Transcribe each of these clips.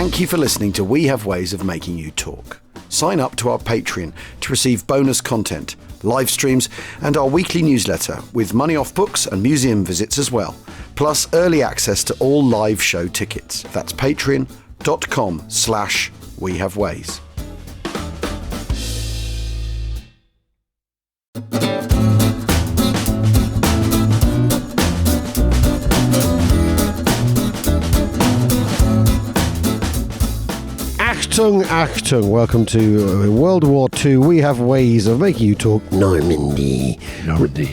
Thank you for listening to We Have Ways of Making You Talk. Sign up to our Patreon to receive bonus content, live streams, and our weekly newsletter with money off books and museum visits as well, plus early access to all live show tickets. That's patreon.com/wehaveways. Achtung, welcome to World War II. We have ways of making you talk Normandy.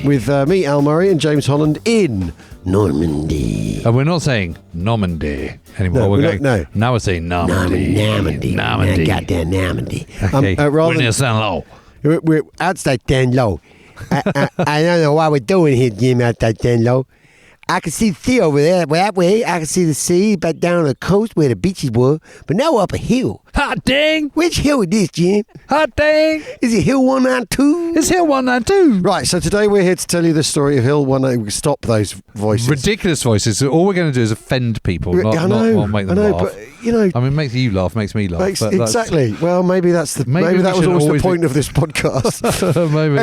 With me, Al Murray, and James Holland in Normandy. And we're not saying Normandy anymore. Now we're saying Normandy. Normandy. Goddamn Normandy. Okay. We're near St. Low. We're outside St. Low. I don't know what we're doing here, Jim, outside St. Low. I can see the sea over there. That way, I can see the sea back down on the coast where the beaches were. But now we're up a hill. Hot dang! Which hill is this, Jim? Hot dang! Is it Hill 192? It's Hill 192. Right, so today we're here to tell you the story of Hill 192. Stop those voices. Ridiculous voices. All we're going to do is offend people, not make them laugh. But, you know... I mean, it makes you laugh, makes me laugh. Exactly. Well, maybe that was always the point of this podcast. Maybe.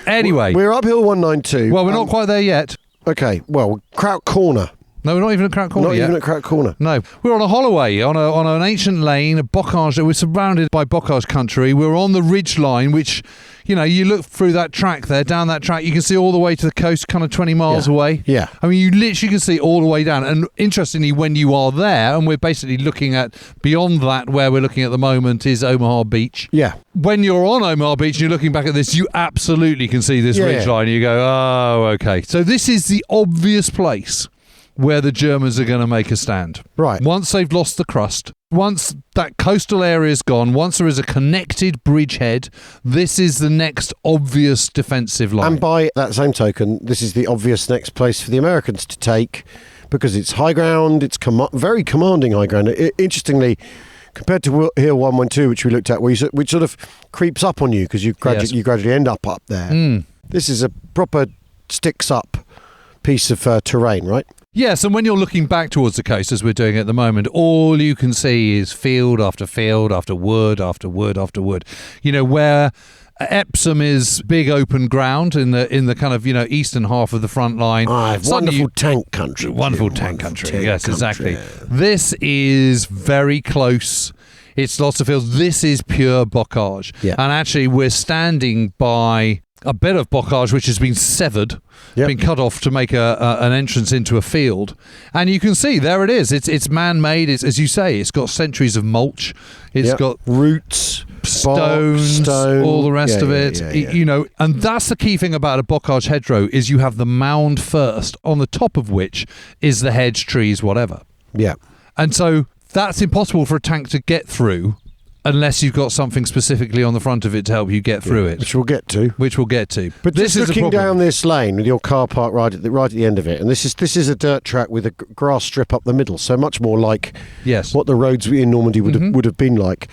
Anyway. We're up Hill 192. Well, we're not quite there yet. Okay, well, Kraut Corner. No, we're not even at Kraut Corner yet. Not even at Kraut Corner. No. We're on a holloway, on an ancient lane, a bocage. We're surrounded by bocage country. We're on the ridge line, which, you know, you look through that track there, down that track, you can see all the way to the coast, kind of 20 miles away. Yeah. I mean, you literally can see all the way down. And interestingly, when you are there, and we're basically looking at, beyond that, where we're looking at the moment is Omaha Beach. Yeah. When you're on Omaha Beach and you're looking back at this, you absolutely can see this ridge line. You go, oh, okay. So this is the obvious place where the Germans are going to make a stand. Right. Once they've lost the crust, once that coastal area is gone, once there is a connected bridgehead, this is the next obvious defensive line. And by that same token, this is the obvious next place for the Americans to take because it's high ground, it's very commanding high ground. Interestingly, compared to Hill 112, which we looked at, which sort of creeps up on you because you gradually end up there. This is a proper sticks-up piece of terrain, right? Yes, and when you're looking back towards the coast, as we're doing at the moment, all you can see is field after field after wood after wood after wood. You know, where Epsom is big open ground in the kind of, you know, eastern half of the front line. Wonderful tank country. Wonderful tank country. Yes, exactly. Yeah. This is very close. It's lots of fields. This is pure bocage. Yeah. And actually, we're standing by a bit of bocage which has been severed, been cut off to make an entrance into a field, and you can see there it is. It's man-made. It's, as you say, it's got centuries of mulch. It's got roots, stones, all the rest of it. You know, and that's the key thing about a bocage hedgerow is you have the mound first, on the top of which is the hedge, trees, whatever. Yeah, and so that's impossible for a tank to get through unless you've got something specifically on the front of it to help you get through it. Which we'll get to. But this is looking down this lane with your car parked right at the end of it, and this is a dirt track with a grass strip up the middle, so much more like what the roads in Normandy would have been like.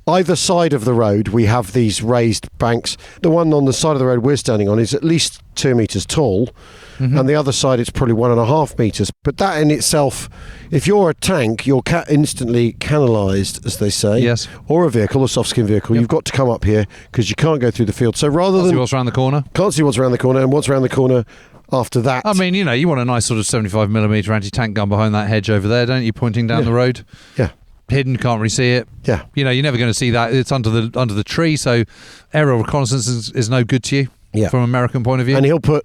Either side of the road, we have these raised banks. The one on the side of the road we're standing on is at least 2 meters tall, and the other side it's probably 1.5 meters. But that in itself, if you're a tank, you're instantly canalised, as they say, or a vehicle, a soft-skin vehicle. You've got to come up here because you can't go through the field. So rather than see what's around the corner, can't see what's around the corner, and what's around the corner after that. I mean, you know, you want a nice sort of 75mm anti-tank gun behind that hedge over there, don't you? Pointing down the road. Yeah. Hidden, can't really see it. Yeah, you know, you're never going to see that. It's under the tree, so aerial reconnaissance is no good to you from an American point of view. And he'll put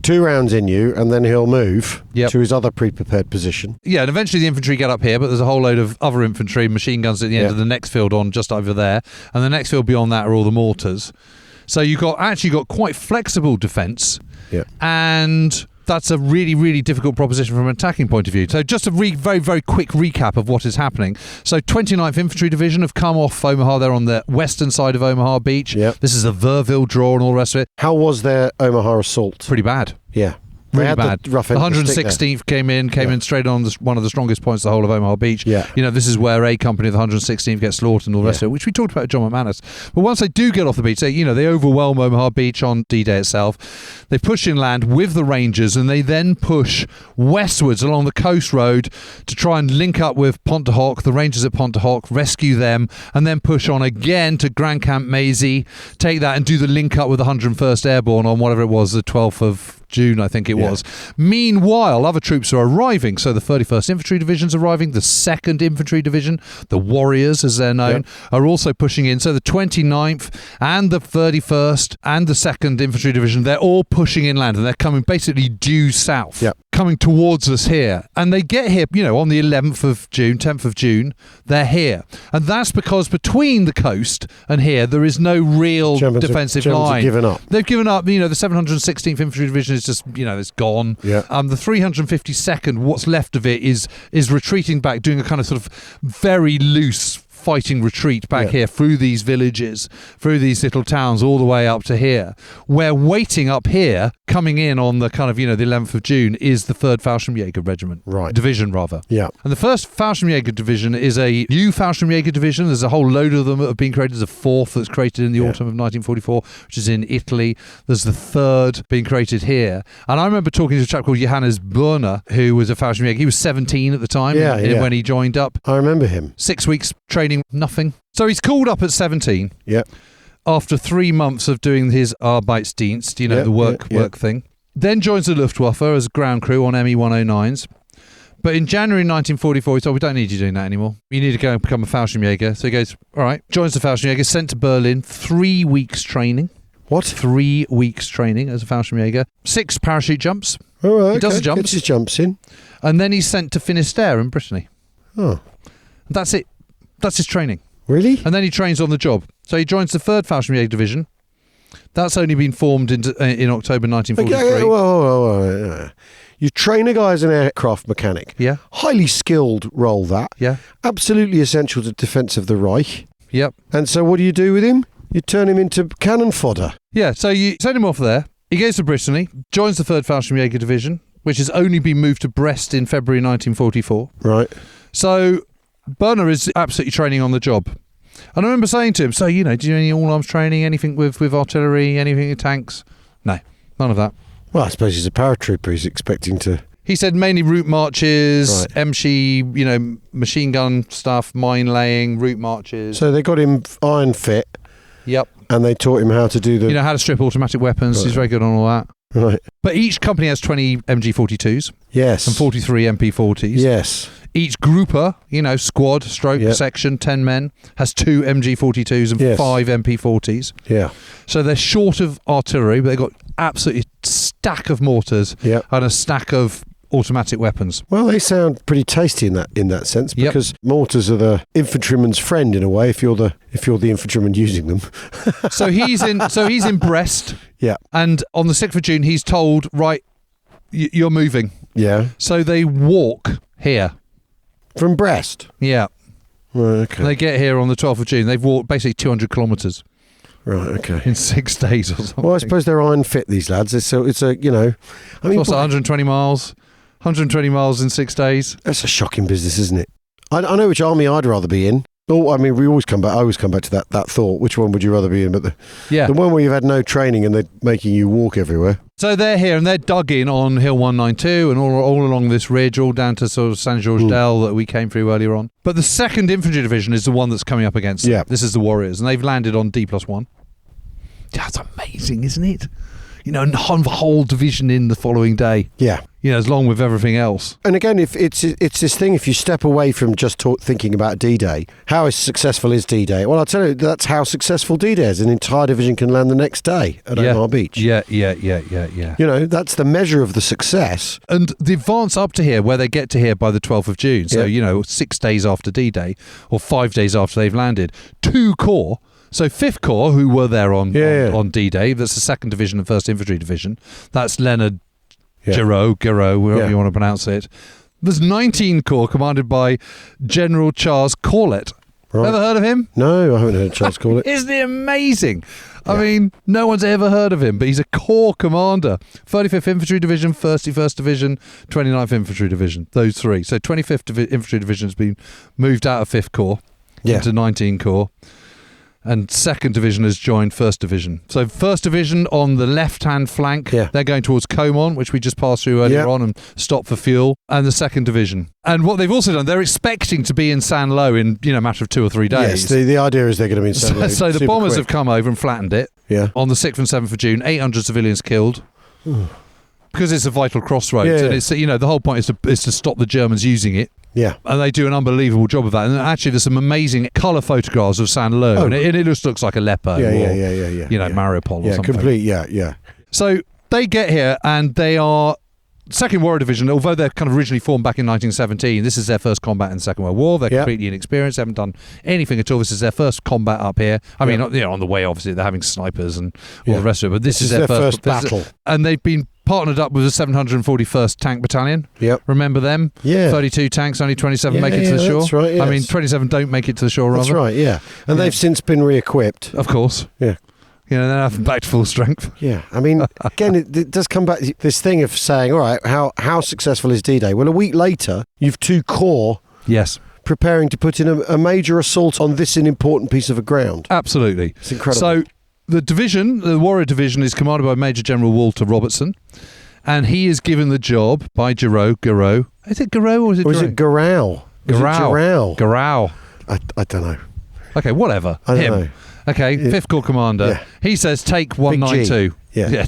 2 rounds in you, and then he'll move to his other pre-prepared position. Yeah, and eventually the infantry get up here, but there's a whole load of other infantry, machine guns at the end of the next field on just over there, and the next field beyond that are all the mortars. So you've got quite flexible defence, and that's a really, really difficult proposition from an attacking point of view. So just a very, very quick recap of what is happening. So 29th Infantry Division have come off Omaha. They're on the western side of Omaha Beach. Yep. This is a Verville draw and all the rest of it. How was their Omaha assault? Pretty bad. Yeah. Really bad. The rough the end of the stick 116th came in straight on one of the strongest points of the whole of Omaha Beach. Yeah. You know, this is where a company of the 116th gets slaughtered and all the rest of it, which we talked about at John McManus. But once they do get off the beach, they overwhelm Omaha Beach on D-Day itself. They push inland with the Rangers, and they then push westwards along the coast road to try and link up with Pontohawk, the Rangers at Pontohawk, rescue them, and then push on again to Grand Camp Maisie, take that and do the link up with the 101st Airborne on whatever it was, the 12th of June, I think it was. Meanwhile, other troops are arriving. So the 31st Infantry Division's arriving, the 2nd Infantry Division, the Warriors as they're known, are also pushing in. So the 29th and the 31st and the 2nd Infantry Division, they're all pushing inland, and they're coming basically due south, coming towards us here. And they get here, on the 11th of June, 10th of June, they're here. And that's because between the coast and here, there is no real defensive line. Have given up. They've given up. The 716th Infantry Division is just, it's gone. Yeah. The 352nd, what's left of it is retreating back, doing a kind of sort of very loose fighting retreat back here through these villages, through these little towns, all the way up to here. We're waiting up here, coming in on the kind of, the 11th of June, is the 3rd Fallschirmjäger Regiment. Division, rather. Yeah. And the 1st Fallschirmjäger Division is a new Fallschirmjäger Division. There's a whole load of them that have been created. There's a 4th that's created in the autumn of 1944, which is in Italy. There's the 3rd being created here. And I remember talking to a chap called Johannes Burner, who was a Fallschirmjäger. He was 17 at the time when he joined up. I remember him. 6 weeks training, nothing. So he's called up at 17. Yeah. After 3 months of doing his Arbeitsdienst, the work thing. Then joins the Luftwaffe as ground crew on ME-109s. But in January 1944, he thought, we don't need you doing that anymore. You need to go and become a Fallschirmjäger. So he goes, all right, joins the Fallschirmjäger, sent to Berlin, 3 weeks training. What? 3 weeks training as a Fallschirmjäger. 6 parachute jumps. All right, he does the jumps. Gets his jumps in. And then he's sent to Finisterre in Brittany. Oh. That's it. That's his training. Really? And then he trains on the job. So he joins the 3rd Fallschirmjäger Division. That's only been formed in October 1943. Whoa. You train a guy as an aircraft mechanic. Yeah. Highly skilled role, that. Yeah. Absolutely essential to defence of the Reich. Yep. And so what do you do with him? You turn him into cannon fodder. Yeah, so you send him off there. He goes to Brittany, joins the 3rd Fallschirmjäger Division, which has only been moved to Brest in February 1944. Right. So Burner is absolutely training on the job. And I remember saying to him, so, do you do any all-arms training, anything with artillery, anything with tanks? No, none of that. Well, I suppose he's a paratrooper. He's expecting to... He said mainly route marches, MG, machine gun stuff, mine laying, route marches. So they got him iron fit. Yep. And they taught him how to do the... how to strip automatic weapons. Right. He's very good on all that. Right. But each company has 20 MG42s. Yes. And 43 MP40s. Yes. Each grouper, squad, section, 10 men, has 2 MG42s and 5 MP40s. Yeah. So they're short of artillery, but they've got absolutely a stack of mortars and a stack of automatic weapons. Well, they sound pretty tasty in that sense, because mortars are the infantryman's friend in a way. If you're the infantryman using them. So he's in Brest. Yeah. And on the 6th of June, he's told, right, you're moving. Yeah. So they walk here. From Brest? Yeah. Right, okay. They get here on the 12th of June. They've walked basically 200 kilometres. Right, okay. In 6 days or something. Well, I suppose they're iron fit, these lads. It's a what's 120 miles? 120 miles in 6 days. That's a shocking business, isn't it? I know which army I'd rather be in. Oh, I mean, I always come back to that thought. Which one would you rather be in? But the one where you've had no training and they're making you walk everywhere. So they're here and they're dug in on Hill 192 and all along this ridge, all down to sort of Saint-Georges-d'El that we came through earlier on. But the 2nd Infantry Division is the one that's coming up against them. Yeah. This is the Warriors, and they've landed on D+1. That's amazing, isn't it? And the whole division in the following day. Yeah. As long with everything else. And again, if it's this thing, if you step away from just thinking about D-Day, how successful is D-Day? Well, I'll tell you, that's how successful D-Day is. An entire division can land the next day at Omaha Beach. Yeah. That's the measure of the success. And the advance up to here, where they get to here by the 12th of June, so, 6 days after D-Day, or 5 days after they've landed, 2 corps. So 5th Corps, who were there on D-Day, that's the 2nd Division and 1st Infantry Division. That's Leonard Giraud, whatever you want to pronounce it. There's 19 Corps commanded by General Charles Corlett. Right. Ever heard of him? No, I haven't heard of Charles Corlett. Isn't it amazing? I mean, no one's ever heard of him, but he's a corps commander. 35th Infantry Division, 31st Division, 29th Infantry Division. Those three. So 25th Infantry Division has been moved out of 5th Corps into 19 Corps. And 2nd Division has joined 1st Division. So 1st Division on the left-hand flank, they're going towards Comont, which we just passed through earlier on and stopped for fuel, and the 2nd Division. And what they've also done, they're expecting to be in Saint-Lô in a matter of 2 or 3 days. Yes, the idea is they're going to be in Saint-Lô. So the bombers have come over and flattened it. Yeah. On the 6th and 7th of June, 800 civilians killed. Because it's a vital crossroads, and it's the whole point is to stop the Germans using it. Yeah. And they do an unbelievable job of that. And actually, there's some amazing colour photographs of Saint-Lô, and it just looks like Aleppo or Mariupol or something. Complete, So they get here, and they are 2nd Warrior Division, although they're kind of originally formed back in 1917. This is their first combat in the Second World War. They're completely inexperienced. They haven't done anything at all. This is their first combat up here. I mean, on the way, obviously, they're having snipers and all the rest of it, but this is their first battle. And they've been partnered up with the 741st Tank Battalion. Yep. Remember them? Yeah. 32 tanks, only 27 make it to the shore. That's right, yes. I mean, 27 don't make it to the shore, rather. That's right, yeah. And they've since been re-equipped. Of course. Yeah. They're now back to full strength. Yeah. I mean, again, it does come back to this thing of saying, all right, how successful is D-Day? Well, a week later, you've 2 corps preparing to put in a major assault on this important piece of ground. Absolutely. It's incredible. So the Warrior Division is commanded by Major General Walter Robertson, and he is given the job by Garau. Is it Garau or is it Garau? Garau. I don't know. Okay, whatever. I don't know. Okay, 5th Corps Commander. Yeah. He says, take 192.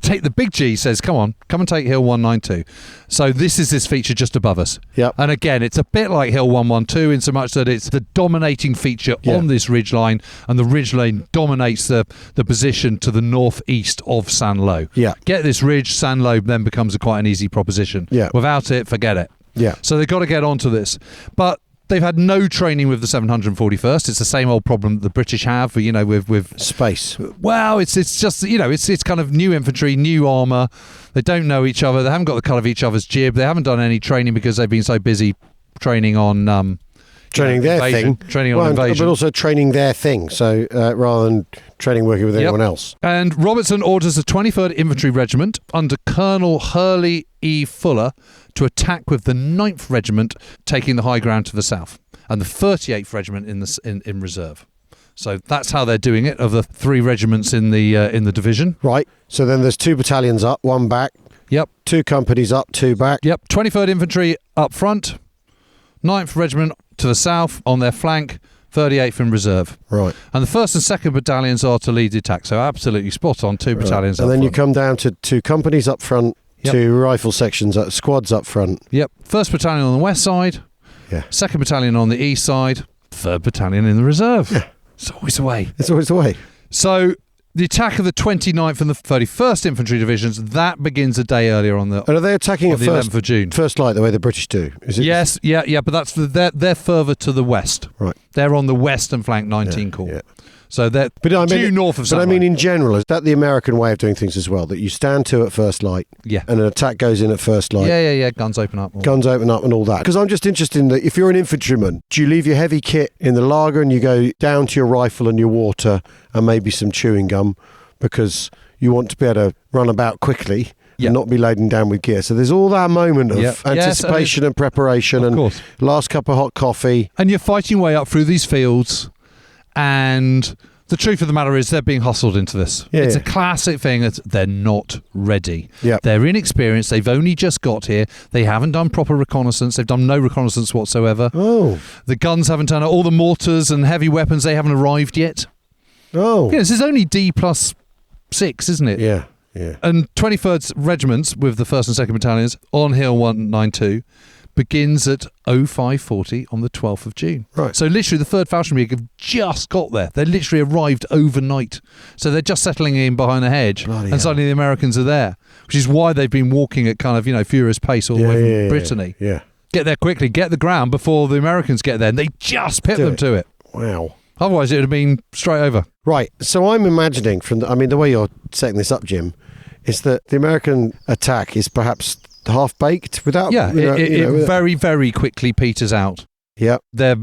Take the big G, says, come and take Hill 192. So this is this feature just above us. Yep. And again, it's a bit like Hill 112 in so much that it's the dominating feature on this ridgeline, and the ridgeline dominates the position to the northeast of Saint-Lô. Yeah. Get this ridge, Saint-Lô then becomes quite an easy proposition. Yeah. Without it, forget it. Yeah. So they've got to get onto this. But they've had no training with the 741st. It's the same old problem that the British have, with space. Well, it's just it's kind of new infantry, new armour. They don't know each other. They haven't got the colour of each other's jib. They haven't done any training because they've been so busy training on training their invasion, thing, training on invasion, but also training their thing. So rather than training working with anyone else. And Robertson orders the 23rd Infantry Regiment under Colonel Hurley E. Fuller to attack with the 9th Regiment, taking the high ground to the south, and the 38th Regiment in reserve. So that's how they're doing it. Of the 3 regiments in the division, right? So then there's 2 battalions up, 1 back. Yep. 2 companies up, 2 back. Yep. 23rd Infantry up front, 9th Regiment to the south on their flank, 38th in reserve. Right. And the 1st and 2nd battalions are to lead the attack. So absolutely spot on. 2 battalions. And then front. you come down to 2 companies up front. Yep. 2 rifle sections, squads up front. Yep. 1st Battalion on the west side. Yeah. 2nd Battalion on the east side. 3rd Battalion in the reserve. Yeah. It's always the way. It's always the way. So the attack of the 29th and the 31st Infantry Divisions, that begins a day earlier on the. And are they attacking at the 11th of June? First light, the way the British do? Is it? Yes. Yeah. But that's they're further to the west. Right. They're on the western flank, 19 Corps. Yeah. So they're due north of. But I mean, in general, is that the American way of doing things as well? That you stand to at first light, and an attack goes in at first light. Yeah. Guns open up, and all that. Because I'm just interested in that. If you're an infantryman, do you leave your heavy kit in the lager and you go down to your rifle and your water and maybe some chewing gum because you want to be able to run about quickly? And not be laden down with gear. So there's all that moment of anticipation and preparation, and last cup of hot coffee, and you're fighting your way up through these fields. And the truth of the matter is they're being hustled into this. It's a classic thing that they're not ready. Yep. They're inexperienced. They've only just got here. They haven't done proper reconnaissance. They've done no reconnaissance whatsoever. Oh. The guns haven't turned out. All the mortars and heavy weapons, they haven't arrived yet. Oh. This is only D+6, isn't it? Yeah. And 23rd Regiments with the 1st and 2nd Battalions on Hill 192 begins at 0540 on the 12th of June. Right. So literally the 3rd Falschirmjäger have just got there. They literally arrived overnight. So they're just settling in behind the hedge. Bloody suddenly the Americans are there, which is why they've been walking at kind of, furious pace all the way from Brittany. Yeah. Get there quickly, get the ground before the Americans get there. And they just pip them to it. Wow. Otherwise it would have been straight over. Right. So I'm imagining the way you're setting this up, Jim, is that the American attack is perhaps half-baked without... it very, very quickly peters out. Yeah. They're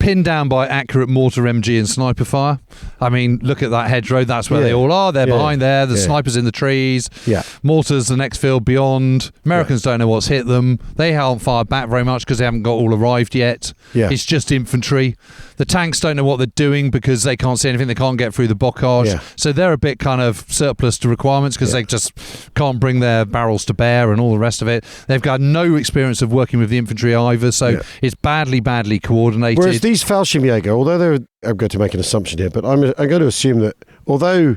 pinned down by accurate mortar, MG and sniper fire. I mean, look at that hedgerow. That's where they all are. They're behind there. The snipers in the trees. Yeah. Mortars the next field beyond. Americans don't know what's hit them. They haven't fired back very much because they haven't got all arrived yet. Yeah. It's just infantry. The tanks don't know what they're doing because they can't see anything. They can't get through the bocage. Yeah. So they're a bit kind of surplus to requirements because they just can't bring their barrels to bear and all the rest of it. They've got no experience of working with the infantry either, so it's badly coordinated. Whereas these Fallschirmjäger, although I'm going to make an assumption here, but I'm going to assume that although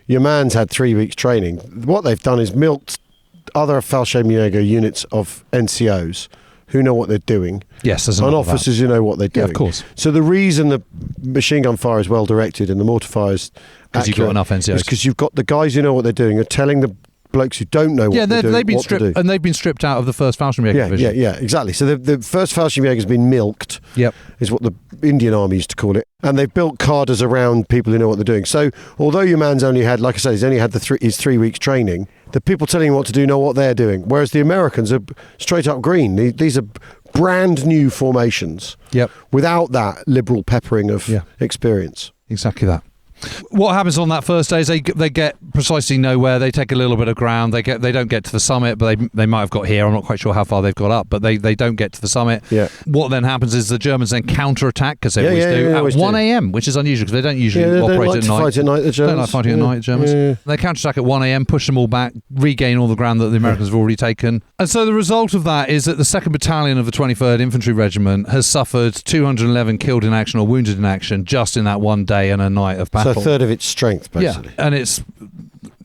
your man's had 3 weeks training, what they've done is milked other Fallschirmjäger units of NCOs who know what they're doing. Yes, there's and officers who know what they're doing. Yeah, of course. So the reason the machine gun fire is well directed and the mortar fire is because you've got enough NCOs. Is because you've got the guys who know what they're doing are telling the blokes who don't know what they're doing they've been what stripped, to do. and they've been stripped out of the first Fallschirmjäger division. Yeah, exactly. So the first Fallschirmjäger has been milked. Yep. Is what the Indian Army used to call it, and they've built cadres around people who know what they're doing. So although your man's only had, like I say, he's only had his 3 weeks training, the people telling him what to do know what they're doing, whereas the Americans are straight up green. These are brand new formations. Yep. Without that liberal peppering of experience. Exactly that. What happens on that first day is they get precisely nowhere. They take a little bit of ground. They don't get to the summit, but they might have got here. I'm not quite sure how far they've got up, but they don't get to the summit. Yeah. What then happens is the Germans then counterattack because they always do at 1 a.m., which is unusual because they don't usually operate at night. Fight at night, the Germans. They don't like fighting at night, the Germans. Yeah. They counterattack at 1 a.m., push them all back, regain all the ground that the Americans have already taken. And so the result of that is that the 2nd Battalion of the 23rd Infantry Regiment has suffered 211 killed in action or wounded in action just in that one day and a night of battle. So a third of its strength, basically. Yeah, and it's...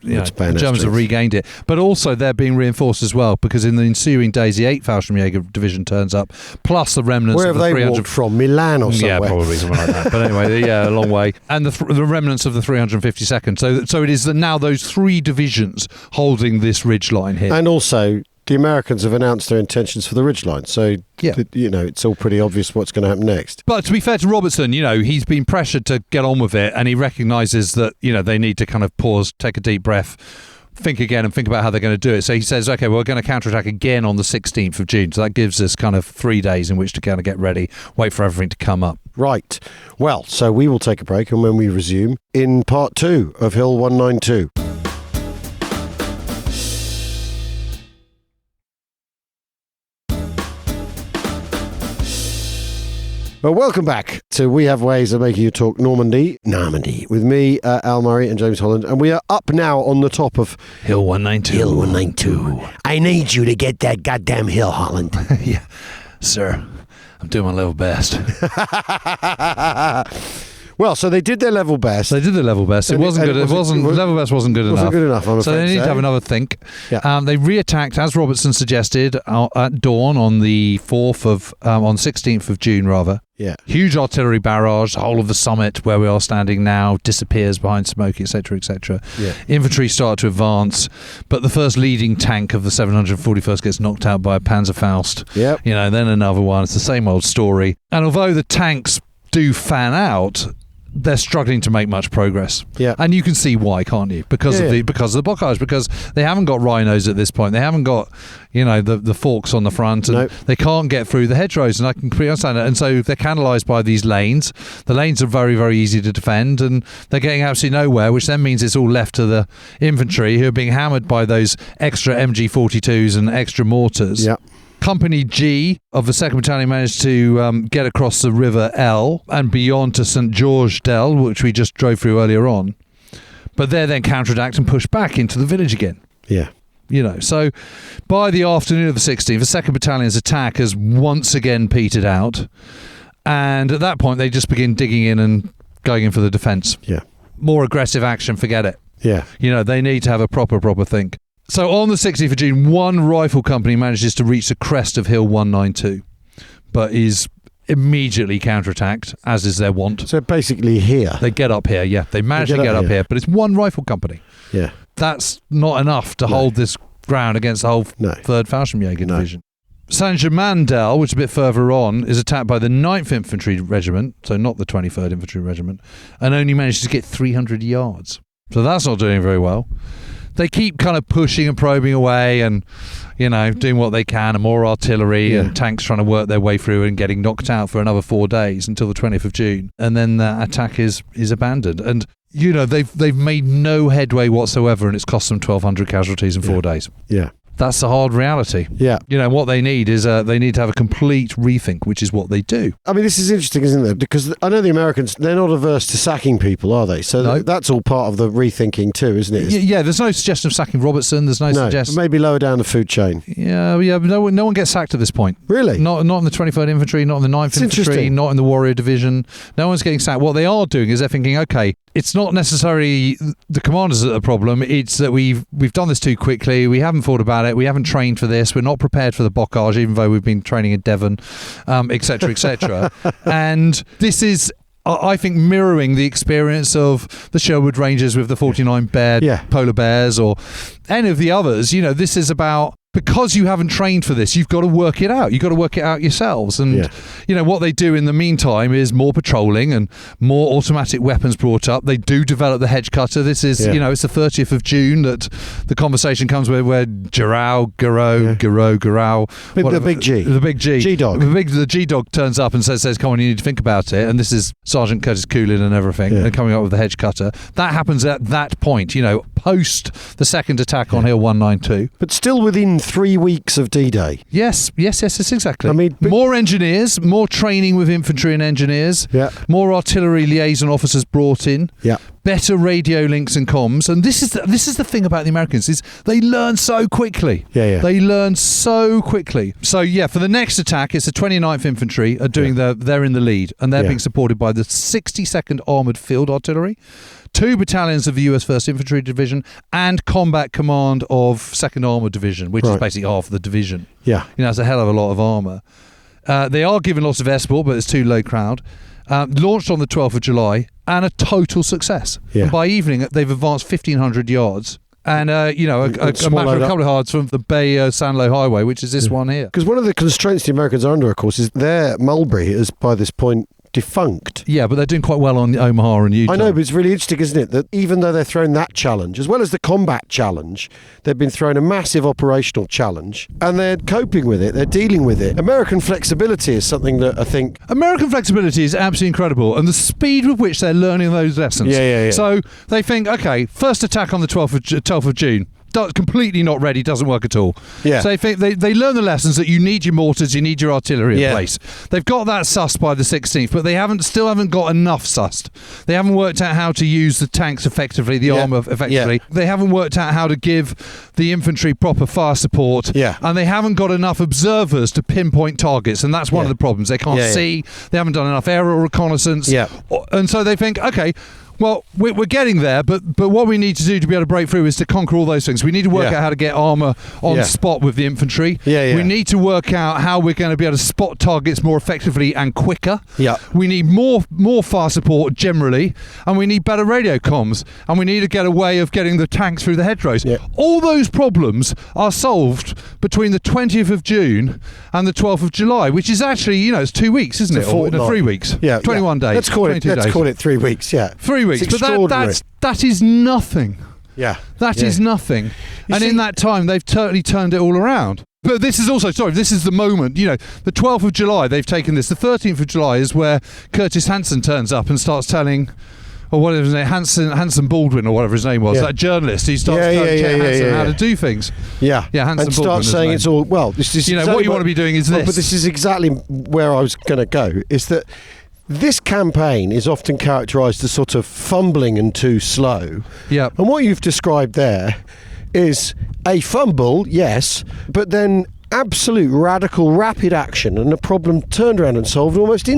the Germans strength. have regained it. But also they're being reinforced as well because in the ensuing days the 8th Fallschirmjäger Division turns up, plus the remnants Where of have the they 300... walked from? Milan or somewhere? Yeah, probably something like that. But anyway, a long way. And the remnants of the 352nd. So it is now those 3 divisions holding this ridgeline here. And also... the Americans have announced their intentions for the ridgeline, so it's all pretty obvious what's going to happen next. But to be fair to Robertson, he's been pressured to get on with it, and he recognises that they need to kind of pause, take a deep breath, think again, and think about how they're going to do it. So he says, "Okay, we're going to counterattack again on the 16th of June." So that gives us kind of 3 days in which to kind of get ready, wait for everything to come up. Right. Well, so we will take a break, and when we resume in part 2 of Hill 192. Well, welcome back to We Have Ways of Making You Talk Normandy with me, Al Murray and James Holland, and we are up now on the top of Hill 192. Hill 192. I need you to get that goddamn hill, Holland. Yeah, sir, I'm doing my level best. Well, so they did their level best. They did their level best. Level best wasn't good enough. Good enough. I'm so they need to have another think. Yeah. They reattacked, as Robertson suggested, at dawn on the 16th of June, rather. Yeah. Huge artillery barrage. The whole of the summit where we are standing now disappears behind smoke, etc., etc. Yeah. Infantry start to advance, but the first leading tank of the 741st gets knocked out by a Panzerfaust. Yep. Then another one. It's the same old story. And although the tanks do fan out, they're struggling to make much progress. Yeah. And you can see why, can't you? Because of the bocage, because they haven't got rhinos at this point. They haven't got, the forks on the front, and they can't get through the hedgerows, and I can completely understand it. And so they're canalised by these lanes. The lanes are very, very easy to defend, and they're getting absolutely nowhere, which then means it's all left to the infantry, who are being hammered by those extra MG42s and extra mortars. Yeah. Company G of the 2nd Battalion managed to get across the River L and beyond to St. George Dell, which we just drove through earlier on. But they're then counterattacked and pushed back into the village again. Yeah. So by the afternoon of the 16th, the 2nd Battalion's attack has once again petered out. And at that point, they just begin digging in and going in for the defence. Yeah. More aggressive action, forget it. Yeah. They need to have a proper think. So on the 16th of June, one rifle company manages to reach the crest of Hill 192, but is immediately counterattacked, as is their wont. So basically here. They get up here, yeah. They manage to get up here, but it's one rifle company. Yeah. That's not enough to hold this ground against the whole 3rd Falschirmjäger Division. Saint-Germain-Dell, which is a bit further on, is attacked by the 9th Infantry Regiment, so not the 23rd Infantry Regiment, and only manages to get 300 yards. So that's not doing very well. they keep kind of pushing and probing away and, doing what they can, and more artillery and tanks trying to work their way through and getting knocked out for another 4 days until the 20th of June. And then the attack is abandoned. And, they've made no headway whatsoever, and it's cost them 1,200 casualties in 4 days. Yeah. That's the hard reality. Yeah. What they need is they need to have a complete rethink, which is what they do. I mean, this is interesting, isn't it? Because I know the Americans, they're not averse to sacking people, are they? So that's all part of the rethinking too, isn't it? Yeah, there's no suggestion of sacking Robertson. There's no suggestion. Maybe lower down the food chain. Yeah, but no one gets sacked at this point. Really? Not in the 23rd Infantry, not in the 9th Infantry, not in the Warrior Division. No one's getting sacked. What they are doing is they're thinking, okay, it's not necessarily the commanders that are the problem. It's that we've done this too quickly. We haven't thought about it. We haven't trained for this. We're not prepared for the bocage, even though we've been training in Devon, etc., etc. And this is, I think, mirroring the experience of the Sherwood Rangers with the 49 Polar Bears or any of the others. This is about, because you haven't trained for this, you've got to work it out. You've got to work it out yourselves. And, what they do in the meantime is more patrolling and more automatic weapons brought up. They do develop the hedge cutter. This is, it's the 30th of June that the conversation comes where Garau. The big G. The big G. G-Dog. The G-Dog turns up and says, come on, you need to think about it. And this is Sergeant Curtis Coolin and everything. And coming up with the hedge cutter. That happens at that point, post the second attack on Hill 192. But still within 3 weeks of D-Day. Yes, exactly. I mean, more engineers, more training with infantry and engineers, more artillery liaison officers brought in, better radio links and comms. And this is the thing about the Americans, is they learn so quickly. They learn so quickly. So for the next attack, it's the 29th Infantry are doing they're in the lead, and they're being supported by the 62nd Armoured Field Artillery, 2 battalions of the US 1st Infantry Division, and Combat Command of 2nd Armoured Division, which is basically half the division. It's a hell of a lot of armour. They are given lots of air support, but it's too low crowd. Launched on the 12th of July, and a total success. And by evening, they've advanced 1,500 yards. And, a matter of a couple of yards from the Bay-Sanlo Highway, which is this one here. Because one of the constraints the Americans are under, of course, is their Mulberry is, by this point, defunct. Yeah, but they're doing quite well on Omaha and Utah. I know, but it's really interesting, isn't it, that even though they're throwing that challenge, as well as the combat challenge, they've been throwing a massive operational challenge, and they're coping with it, they're dealing with it. American flexibility is something that I think... American flexibility is absolutely incredible, and the speed with which they're learning those lessons. Yeah. So they think, okay, first attack on the 12th of June. Completely not ready, doesn't work at all. So they learn the lessons that you need your mortars, you need your artillery in place. They've got that sussed by the 16th, but they still haven't got enough sussed. They haven't worked out how to use the tanks effectively, the armour effectively. They haven't worked out how to give the infantry proper fire support. And they haven't got enough observers to pinpoint targets, and that's one of the problems. They can't see, they haven't done enough aerial reconnaissance. And so they think, okay, well, we're getting there, but what we need to do to be able to break through is to conquer all those things. We need to work out how to get armour on spot with the infantry. We need to work out how we're going to be able to spot targets more effectively and quicker. We need more fire support generally, and we need better radio comms, and we need to get a way of getting the tanks through the hedgerows. All those problems are solved between the 20th of June and the 12th of July, which is actually, it's 2 weeks, isn't it? Or 3 weeks. 21 days. Let's call it 3 weeks, 3 weeks, but that is nothing. That is nothing. And in that time, they've totally turned it all around. But this is also, this is the moment, the 12th of July, they've taken this. The 13th of July is where Curtis Hanson turns up and starts telling, or whatever his name, Hanson Baldwin, or whatever his name was, that journalist. He starts telling Hanson how to do things. Hanson and Baldwin starts saying it's all, well, this is exactly what you want to be doing is this. But this is exactly where I was going to go, is that this campaign is often characterised as sort of fumbling and too slow. And what you've described there is a fumble, yes, but then absolute radical rapid action and the problem turned around and solved almost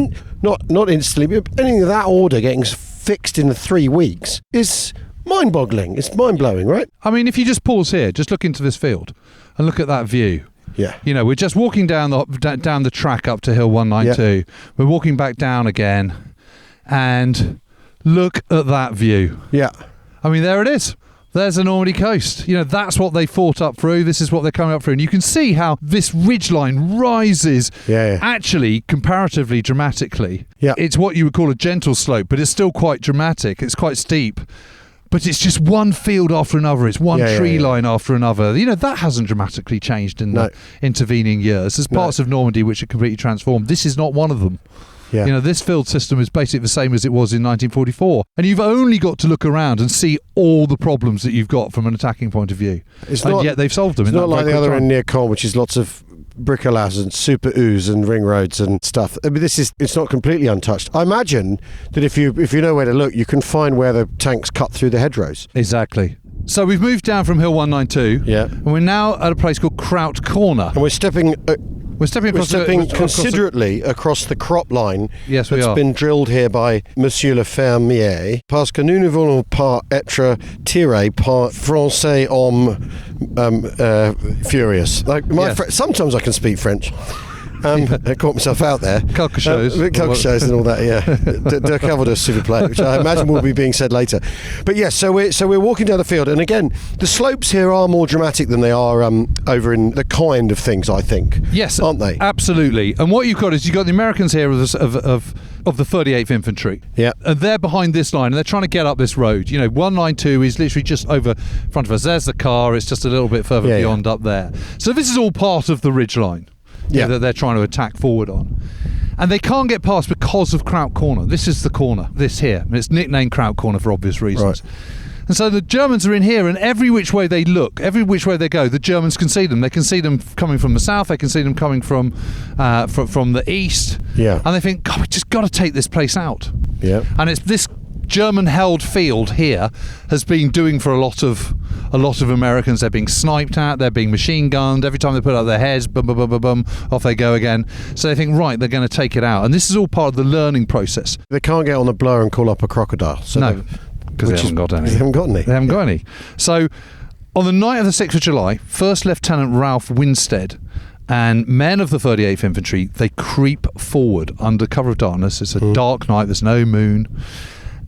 not instantly, but anything of that order getting fixed in the 3 weeks is mind-boggling. It's mind-blowing, right? I mean, if you just pause here, just look into this field and look at that view. We're just walking down the track up to Hill 192. We're walking back down again, and look at that view. I mean, there it is. There's the Normandy coast. That's what they fought up through. This is what they're coming up through. And you can see how this ridgeline rises actually comparatively dramatically. It's what you would call a gentle slope, but it's still quite dramatic. It's quite steep. But it's just one field after another. It's one tree line after another. You know, that hasn't dramatically changed in the intervening years. There's parts of Normandy which are completely transformed. This is not one of them. Yeah. You know, this field system is basically the same as it was in 1944. And you've only got to look around and see all the problems that you've got from an attacking point of view. Yet they've solved them. It's not like the other end near Caen, which is lots of bricolage and super O's and ring roads and stuff. I mean, it's not completely untouched. I imagine that if you know where to look, you can find where the tanks cut through the hedgerows. Exactly. So we've moved down from Hill 192. Yeah. And we're now at a place called Kraut Corner. And we're stepping considerately across the crop line that's been drilled here by Monsieur le Fermier, parce que nous ne voulons pas être tirés par français hommes furious. Like sometimes I can speak French. I caught myself out there. Quelque chose. And all that, yeah. De Calvados, s'il vous plaît, which I imagine will be being said later. But yes, so we're walking down the field, and again, the slopes here are more dramatic than they are over in the kind of things, I think. Yes, aren't they? Absolutely. And what you've got is you've got the Americans here of the 38th Infantry. Yeah. And they're behind this line, and they're trying to get up this road. You know, 192 is literally just over front of us. There's the car. It's just a little bit further beyond up there. So this is all part of the ridge line. That they're trying to attack forward on. And they can't get past because of Kraut Corner. This is the corner, this here. It's nicknamed Kraut Corner for obvious reasons. Right. And so the Germans are in here, and every which way they look, every which way they go, the Germans can see them. They can see them coming from the south, they can see them coming from the east. Yeah. And they think, God, we just got to take this place out. Yeah. And it's this German-held field here has been doing for a lot of Americans. They're being sniped at, they're being machine gunned. Every time they put up their heads, boom, boom, boom, boom, boom, off they go again. So they think, right, they're going to take it out. And this is all part of the learning process. They can't get on the blower and call up a crocodile. So no, because they haven't got any. They haven't got any. They haven't got any. So on the night of the 6th of July, First Lieutenant Ralph Winstead and men of the 38th Infantry, they creep forward under cover of darkness. It's a dark night, there's no moon.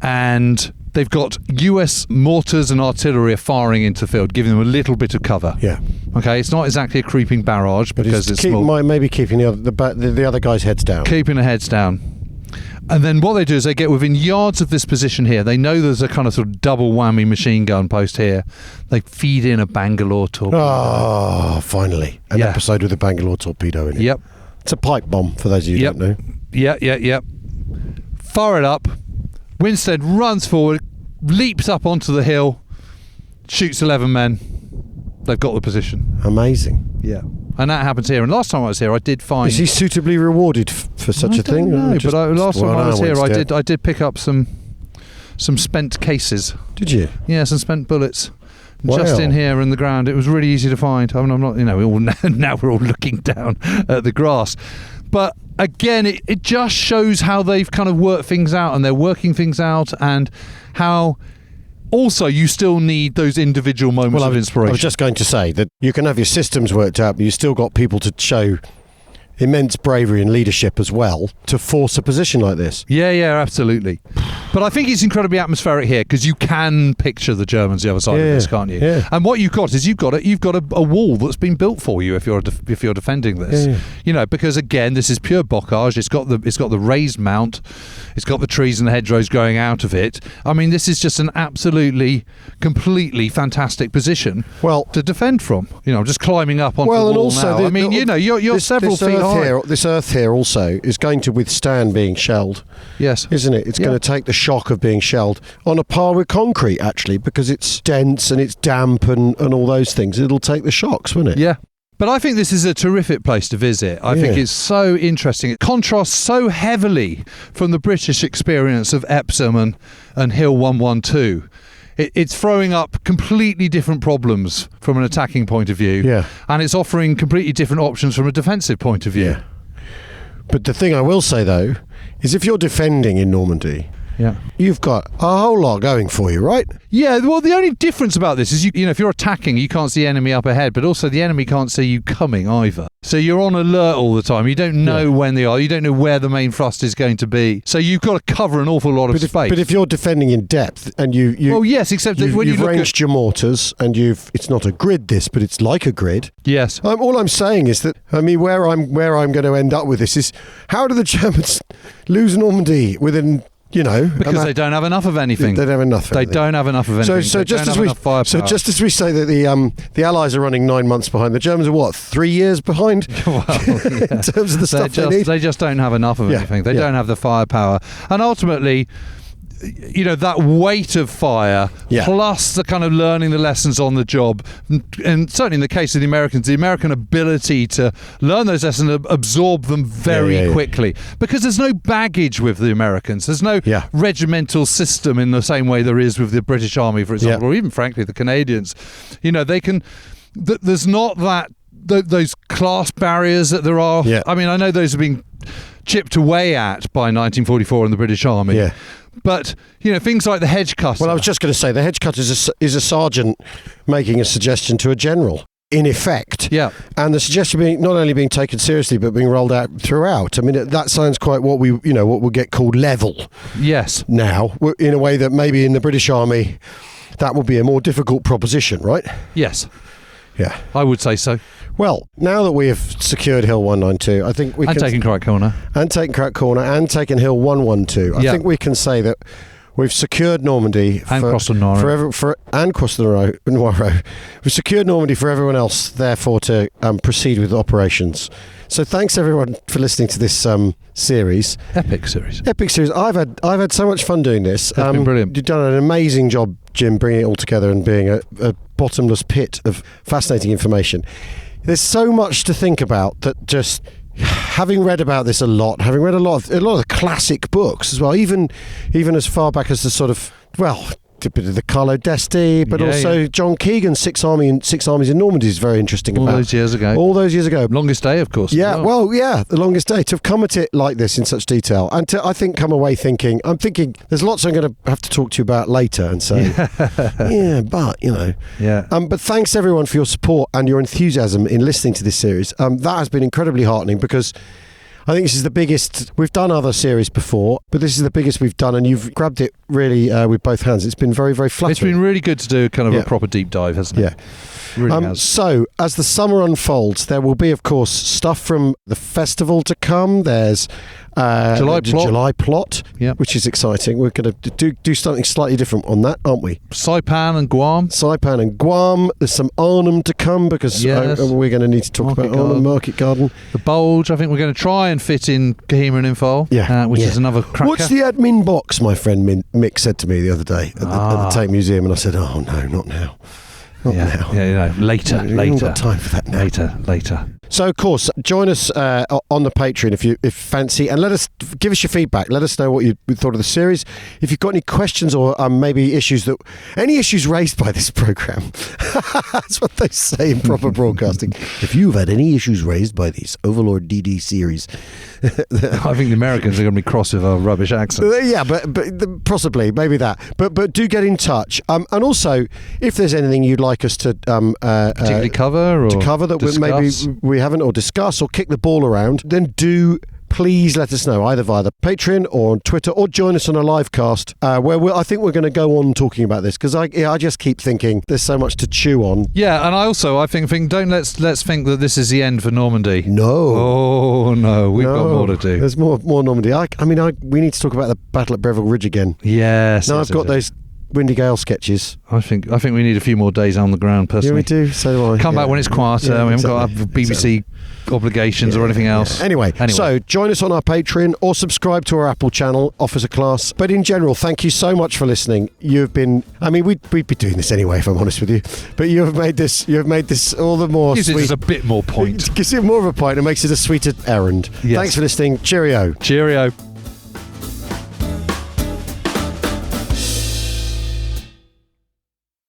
And they've got US mortars and artillery are firing into the field, giving them a little bit of cover. Yeah. Okay, it's not exactly a creeping barrage because it's small. Maybe keeping the other guys' heads down. Keeping their heads down. And then what they do is they get within yards of this position here. They know there's a kind of sort of double whammy machine gun post here. They feed in a Bangalore torpedo. Oh, finally. An episode with a Bangalore torpedo in it. Yep. It's a pipe bomb, for those of you who don't know. Yep. Fire it up. Winstead runs forward, leaps up onto the hill, shoots 11 men. They've got the position. Amazing. Yeah. And that happens here. And last time I was here, I did find... Is he suitably rewarded for such a thing? No, but last time I was here, I did pick up some spent cases. Did you? Yeah, some spent bullets. Wow. Just in here in the ground. It was really easy to find. I mean, I'm not, now we're all looking down at the grass. But again, it just shows how they've kind of worked things out, and they're working things out, and how also you still need those individual moments of inspiration. I was just going to say that you can have your systems worked out, but you still got people to show immense bravery and leadership as well to force a position like this. Yeah, absolutely. But I think it's incredibly atmospheric here because you can picture the Germans the other side of this, can't you? Yeah. And what you've got is you've got a wall that's been built for you if you're defending this. Yeah. You know, because again, this is pure bocage. It's got the raised mount. It's got the trees and the hedgerows going out of it. I mean, this is just an absolutely, completely fantastic position to defend from. You know, just climbing up onto the wall and also now. You're several feet high. This earth here also is going to withstand being shelled. Yes. Isn't it? It's going to take the shock of being shelled on a par with concrete, actually, because it's dense and it's damp and all those things. It'll take the shocks, won't it? Yeah. But I think this is a terrific place to visit. I think it's so interesting. It contrasts so heavily from the British experience of Epsom and Hill 112. It's throwing up completely different problems from an attacking point of view. Yeah. And it's offering completely different options from a defensive point of view. Yeah. But the thing I will say, though, is if you're defending in Normandy, you've got a whole lot going for you, right? Yeah, well, the only difference about this is, if you're attacking, you can't see the enemy up ahead, but also the enemy can't see you coming either. So you're on alert all the time. You don't know when they are. You don't know where the main thrust is going to be. So you've got to cover an awful lot of space. But if you're defending in depth and well, yes, except that when you've ranged your mortars and it's not a grid but it's like a grid. Yes. All I'm saying is that, where I'm going to end up with this is, how do the Germans lose Normandy within because they don't have enough of anything. They don't have enough. They don't have enough of anything. So just as we say that the Allies are running 9 months behind, the Germans are what, 3 years behind? Well, yeah. In terms of the stuff they need. They just don't have enough of anything. They don't have the firepower, and ultimately, that weight of fire plus the kind of learning the lessons on the job, and certainly in the case of the Americans, the American ability to learn those lessons and absorb them very quickly, because there's no baggage with the Americans. There's no regimental system in the same way there is with the British Army, for example, or even frankly the Canadians. They can. There's not those class barriers that there are. I mean, I know those have been chipped away at by 1944 in the British Army. Yeah. But, things like the hedge cutter. Well, I was just going to say, the hedge cutter is a sergeant making a suggestion to a general, in effect. Yeah. And the suggestion not only being taken seriously, but being rolled out throughout. I mean, that sounds quite what would get called level. Yes. Now, in a way that maybe in the British Army, that would be a more difficult proposition, right? Yes. Yeah. I would say so. Well, now that we have secured Hill 192, I think we can... And taken Kraut Corner. And taken Kraut Corner and taken Hill 112. I think we can say that we've secured Normandy... And crossed the Noireau. And crossed the Noireau. We've secured Normandy for everyone else, therefore, to proceed with operations. So thanks, everyone, for listening to this series. Epic series. I've had so much fun doing this. It's been brilliant. You've done an amazing job, Jim, bringing it all together and being a bottomless pit of fascinating information. There's so much to think about that just having read about this a lot, having read a lot of the classic books as well, even as far back as the sort of, the Carlo d'Este, but also John Keegan's Six Armies in Normandy is very interesting. All those years ago. Longest Day, of course. Yeah, The Longest Day. To have come at it like this in such detail, and to, I think, come away thinking there's lots I'm going to have to talk to you about later and say, but thanks everyone for your support and your enthusiasm in listening to this series. That has been incredibly heartening, because I think this is the biggest. We've done other series before, but this is the biggest we've done, and you've grabbed it really with both hands. It's been very, very flattering. It's been really good to do kind of a proper deep dive, hasn't it? Yeah. Really has. So, as the summer unfolds, there will be, of course, stuff from the festival to come. There's July plot, which is exciting. We're going to do something slightly different on that, aren't we? Saipan and Guam. There's some Arnhem to come, because we're going to need to talk about Arnhem Market Garden. The Bulge, I think we're going to try and fit in Goalhanger and Info, which is another cracker. What's the admin box, my friend Mick said to me the other day at the Tate Museum, and I said, oh no, not now. Now. Later. We haven't got time for that now. Later. So, of course, join us on the Patreon if you fancy, and give us your feedback. Let us know what you thought of the series. If you've got any questions or maybe any issues raised by this programme. That's what they say in proper broadcasting. If you've had any issues raised by this Overlord DD series. I think the Americans are going to be cross with our rubbish accents. But possibly, maybe that. But do get in touch. And also, if there's anything you'd like us to particularly cover that maybe we haven't, or discuss, or kick the ball around, then do please let us know, either via the Patreon or on Twitter, or join us on a live cast where I think we're going to go on talking about this, because I just keep thinking there's so much to chew on. Yeah, and I think don't let's think that this is the end for Normandy. No. Oh no, we've got more to do. There's more Normandy. We need to talk about the battle at Breville Ridge again. Yes. Now I've got those Windy Gale sketches. I think we need a few more days on the ground, personally. Yeah, we do. So do I. Come back when it's quieter. We haven't got BBC obligations or anything else. Anyway, so join us on our Patreon or subscribe to our Apple channel, Offers a Class. But in general, thank you so much for listening. You've been, we'd be doing this anyway, if I'm honest with you. But you have made this all the more sweet. Gives it a bit more point. Gives it more of a point and makes it a sweeter errand. Yes. Thanks for listening. Cheerio.